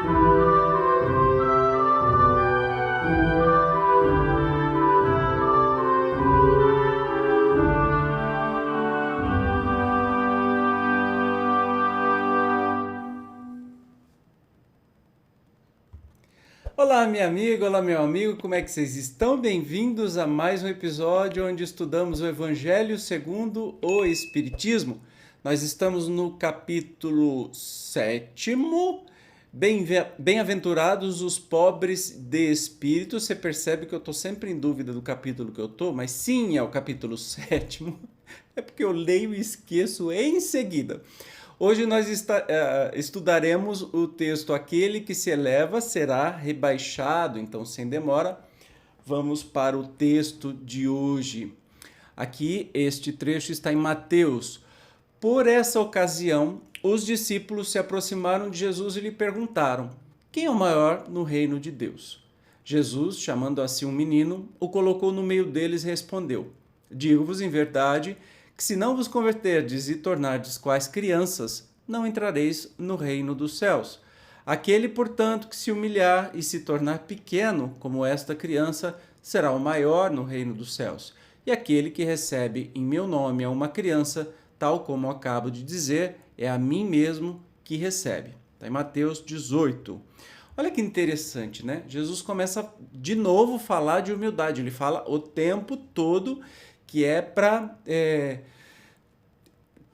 Olá, minha amiga, olá, meu amigo, como é que vocês estão? Bem-vindos a mais um episódio onde estudamos o Evangelho segundo o Espiritismo. Nós estamos no capítulo 7º, Bem-aventurados os pobres de espírito. Você percebe que eu estou sempre em dúvida do capítulo que eu estou, mas sim, é o capítulo 7º, é porque eu leio e esqueço em seguida. Hoje nós estudaremos o texto Aquele que se eleva será rebaixado. Então, sem demora, vamos para o texto de hoje. Aqui, este trecho está em Mateus. Por essa ocasião, os discípulos se aproximaram de Jesus e lhe perguntaram: quem é o maior no reino de Deus? Jesus, chamando a si um menino, o colocou no meio deles e respondeu: digo-vos em verdade que se não vos converterdes e tornardes quais crianças, não entrareis no reino dos céus. Aquele, portanto, que se humilhar e se tornar pequeno, como esta criança, será o maior no reino dos céus. E aquele que recebe em meu nome a uma criança, tal como acabo de dizer, é a mim mesmo que recebe. Está em Mateus 18. Olha que interessante, né? Jesus começa de novo a falar de humildade. Ele fala o tempo todo que é para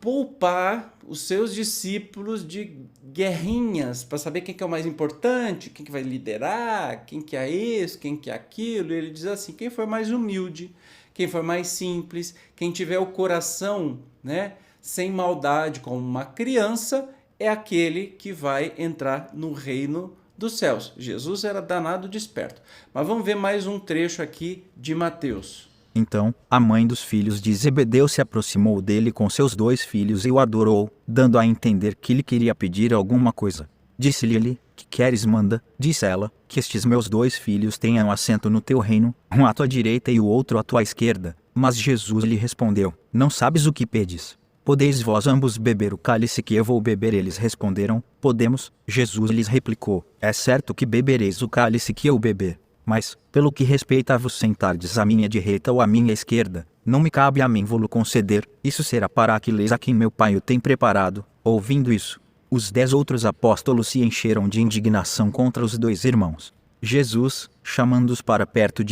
poupar os seus discípulos de guerrinhas, para saber quem que é o mais importante, quem que vai liderar, quem que é isso, quem que é aquilo. E ele diz assim: quem for mais humilde, quem for mais simples, quem tiver o coração, né, sem maldade, como uma criança, é aquele que vai entrar no reino dos céus. Jesus era danado de esperto. Mas vamos ver mais um trecho aqui de Mateus. Então, a mãe dos filhos de Zebedeu se aproximou dele com seus 2 filhos e o adorou, dando a entender que lhe queria pedir alguma coisa. Disse-lhe ele: que queres? Manda, disse ela, que estes meus 2 filhos tenham assento no teu reino, um à tua direita e o outro à tua esquerda. Mas Jesus lhe respondeu: não sabes o que pedes. Podeis vós ambos beber o cálice que eu vou beber? Eles responderam: podemos. Jesus lhes replicou: é certo que bebereis o cálice que eu beber. Mas, pelo que respeita a vos sentardes à minha direita ou à minha esquerda, não me cabe a mim vô-lo conceder, isso será para aqueles a quem meu Pai o tem preparado. Ouvindo isso, os 10 outros apóstolos se encheram de indignação contra os 2 irmãos. Jesus, chamando-os para perto,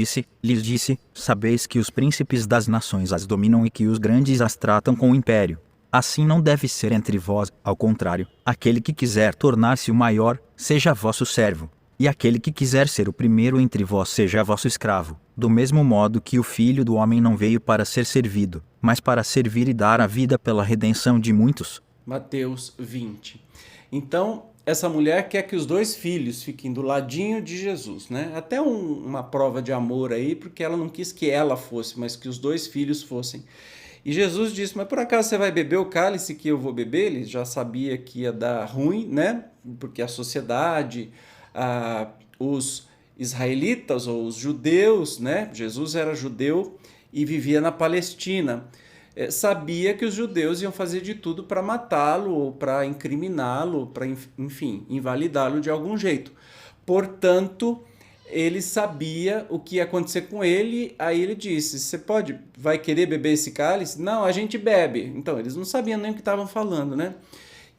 lhes disse: sabeis que os príncipes das nações as dominam e que os grandes as tratam com império. Assim não deve ser entre vós, ao contrário, aquele que quiser tornar-se o maior, seja vosso servo. E aquele que quiser ser o primeiro entre vós seja vosso escravo, do mesmo modo que o Filho do Homem não veio para ser servido, mas para servir e dar a vida pela redenção de muitos. Mateus 20. Então, essa mulher quer que os 2 filhos fiquem do ladinho de Jesus, né? Até uma prova de amor aí, porque ela não quis que ela fosse, mas que os 2 filhos fossem. E Jesus disse: mas por acaso você vai beber o cálice que eu vou beber? Ele já sabia que ia dar ruim, né? Porque a sociedade... os israelitas ou os judeus, né? Jesus era judeu e vivia na Palestina. Sabia que os judeus iam fazer de tudo para matá-lo ou para incriminá-lo, para, enfim, invalidá-lo de algum jeito. Portanto, ele sabia o que ia acontecer com ele. Aí ele disse: você vai querer beber esse cálice? Não, a gente bebe. Então, eles não sabiam nem o que estavam falando, né?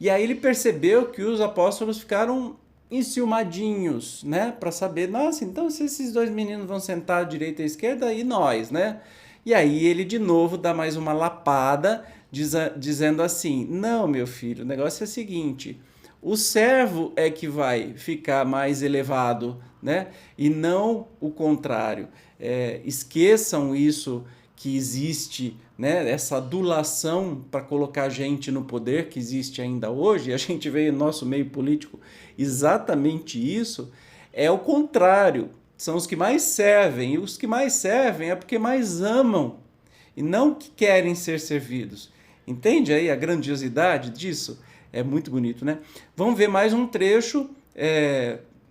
E aí ele percebeu que os apóstolos ficaram enciumadinhos, né, para saber, nossa, então se esses 2 meninos vão sentar à direita e à esquerda, e nós, né? E aí ele de novo dá mais uma lapada, dizendo assim: não, meu filho, o negócio é o seguinte, o servo é que vai ficar mais elevado, né, e não o contrário. Esqueçam isso, que existe, né, essa adulação para colocar gente no poder que existe ainda hoje. A gente vê no nosso meio político exatamente isso. É o contrário, são os que mais servem, e os que mais servem é porque mais amam e não que querem ser servidos. Entende aí a grandiosidade disso? É muito bonito, né? Vamos ver mais um trecho,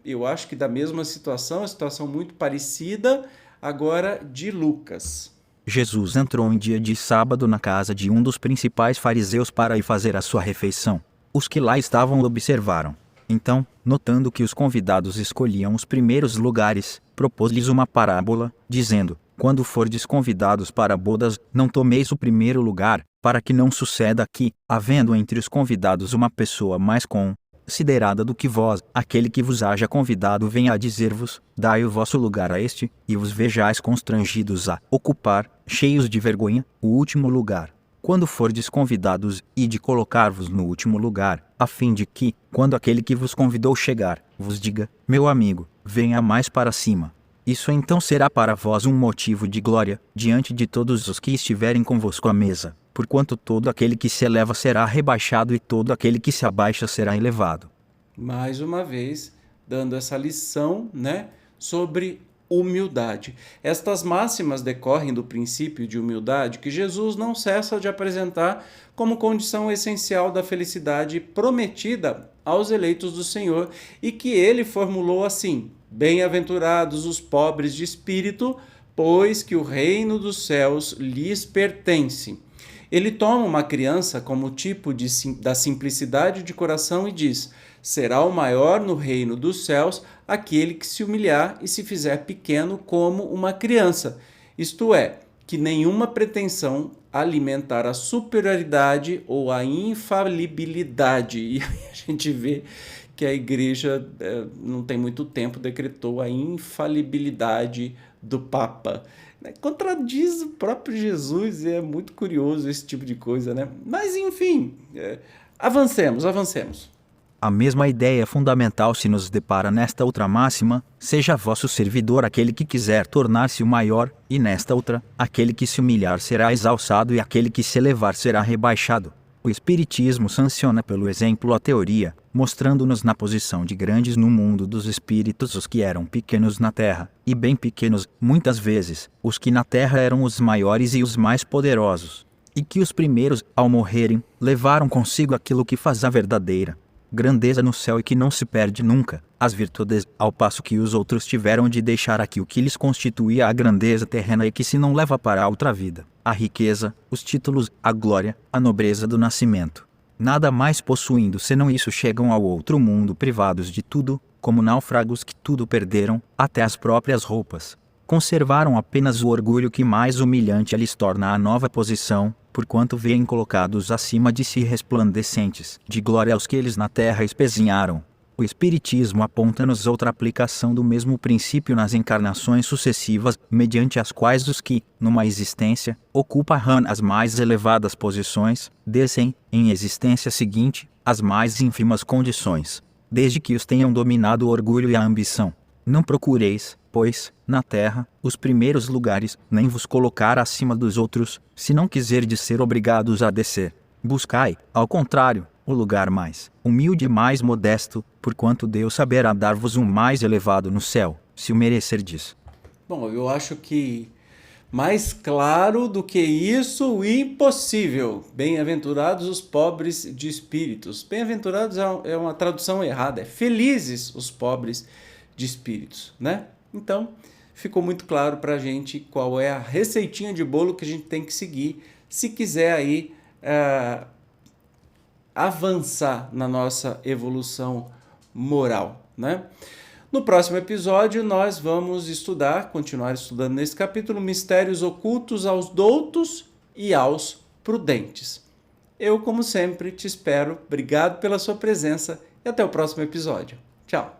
eu acho que da mesma situação, uma situação muito parecida, agora de Lucas. Jesus entrou em dia de sábado na casa de um dos principais fariseus para ir fazer a sua refeição. Os que lá estavam observaram. Então, notando que os convidados escolhiam os primeiros lugares, propôs-lhes uma parábola, dizendo: quando fordes convidados para bodas, não tomeis o primeiro lugar, para que não suceda que, havendo entre os convidados uma pessoa mais considerada do que vós, aquele que vos haja convidado venha a dizer-vos: dai o vosso lugar a este, e vos vejais constrangidos a ocupar, cheios de vergonha, o último lugar. Quando fordes convidados, ide colocar-vos no último lugar, a fim de que, quando aquele que vos convidou chegar, vos diga: meu amigo, venha mais para cima. Isso então será para vós um motivo de glória, diante de todos os que estiverem convosco à mesa, porquanto todo aquele que se eleva será rebaixado e todo aquele que se abaixa será elevado. Mais uma vez, dando essa lição, né, sobre humildade. Estas máximas decorrem do princípio de humildade que Jesus não cessa de apresentar como condição essencial da felicidade prometida aos eleitos do Senhor e que ele formulou assim: bem-aventurados os pobres de espírito, pois que o reino dos céus lhes pertence. Ele toma uma criança como tipo da simplicidade de coração e diz: será o maior no reino dos céus aquele que se humilhar e se fizer pequeno como uma criança. Isto é, que nenhuma pretensão alimentar a superioridade ou a infalibilidade. E a gente vê que a igreja, não tem muito tempo, decretou a infalibilidade do Papa. Contradiz o próprio Jesus, e é muito curioso esse tipo de coisa, né? Mas, enfim, avancemos. A mesma ideia fundamental se nos depara nesta outra máxima: seja vosso servidor aquele que quiser tornar-se o maior, e nesta outra: aquele que se humilhar será exalçado e aquele que se elevar será rebaixado. O Espiritismo sanciona pelo exemplo a teoria, mostrando-nos na posição de grandes no mundo dos espíritos os que eram pequenos na terra, e bem pequenos, muitas vezes, os que na terra eram os maiores e os mais poderosos, e que os primeiros, ao morrerem, levaram consigo aquilo que faz a verdadeira grandeza no céu e que não se perde nunca, as virtudes, ao passo que os outros tiveram de deixar aqui o que lhes constituía a grandeza terrena e que se não leva para a outra vida, a riqueza, os títulos, a glória, a nobreza do nascimento. Nada mais possuindo senão isso, chegam ao outro mundo privados de tudo, como náufragos que tudo perderam, até as próprias roupas. Conservaram apenas o orgulho que mais humilhante lhes torna a nova posição, porquanto veem colocados acima de si resplandecentes de glória aos que eles na terra espezinharam. O Espiritismo aponta-nos outra aplicação do mesmo princípio nas encarnações sucessivas, mediante as quais os que, numa existência, ocupam as mais elevadas posições, descem, em existência seguinte, as mais ínfimas condições, desde que os tenham dominado o orgulho e a ambição. Não procureis, pois, na terra, os primeiros lugares, nem vos colocar acima dos outros, se não quiserdes ser obrigados a descer. Buscai, ao contrário, o lugar mais humilde e mais modesto, porquanto Deus saberá dar-vos um mais elevado no céu, se o merecerdes. Bom, eu acho que mais claro do que isso, impossível. Bem-aventurados os pobres de espíritos. Bem-aventurados é uma tradução errada, é felizes os pobres de espíritos, né? Então, ficou muito claro para a gente qual é a receitinha de bolo que a gente tem que seguir se quiser aí avançar na nossa evolução moral, né? No próximo episódio, nós vamos continuar estudando nesse capítulo, mistérios ocultos aos doutos e aos prudentes. Eu, como sempre, te espero. Obrigado pela sua presença e até o próximo episódio. Tchau!